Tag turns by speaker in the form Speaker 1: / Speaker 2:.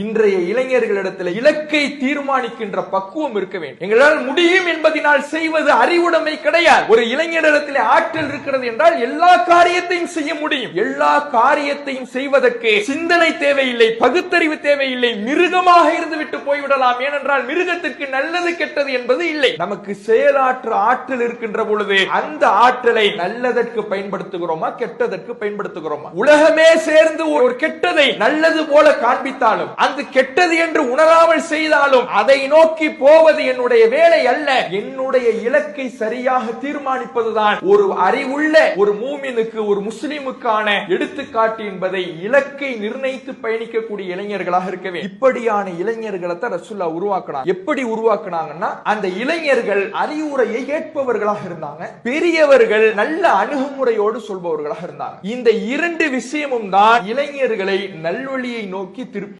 Speaker 1: இன்றைய இளைஞர்களிடத்தில் இலக்கை தீர்மானிக்கின்ற பக்குவம் இருக்க வேண்டும். எங்களால் முடியும் என்பதனால் செய்வது அறிவுடைமை கிடையாது. ஒரு இளைஞரிடத்தில் ஆற்றல் இருக்கிறது என்றால் எல்லா காரியத்தையும் செய்ய முடியும். எல்லா காரியத்தையும் செய்வதற்கு சிந்தனை தேவையில்லை, பகுத்தறிவு தேவையில்லை. மிருகமாக இருந்துவிட்டு போய்விடலாம். ஏனென்றால் மிருகத்திற்கு நல்லது கெட்டது என்பது இல்லை. நமக்கு செயலாற்ற ஆற்றல் இருக்கின்ற பொழுது அந்த ஆற்றலை நல்லதற்கு பயன்படுத்துகிறோமா, கெட்டதற்கு பயன்படுத்துகிறோமா? உலகமே சேர்ந்து ஒரு கெட்டதை நல்லது போல காண்பித்தாலும், அந்த கெட்டது என்று உணராமல் செய்தாலும், அதை நோக்கி போவது என்னுடைய வேலை அல்ல. என்னுடைய இலக்கை சரியாக தீர்மானிப்பதுதான் ஒரு அறிவுள்ள ஒரு மூமினுக்கு, ஒரு முஸ்லிமுக்கான எடுத்துக்காட்டு என்பதை இலக்கை நிர்ணயித்து பயணிக்கக்கூடிய இளைஞர்களாக இருக்க வேண்டும். இப்படியான இளைஞர்களை தான் ரசூலுல்லாஹ் உருவாக்கினார். எப்படி உருவாக்குனாங்கன்னா, அந்த இளைஞர்கள் அறிவுரையை கேட்பவர்களாக இருந்தாங்க, பெரியவர்கள் நல்ல அணுகுமுறையோடு சொல்பவர்களாக இருந்தாங்க. இந்த இரண்டு விஷயமும் தான் இளைஞர்களை நல்வழியை நோக்கி திருப்பி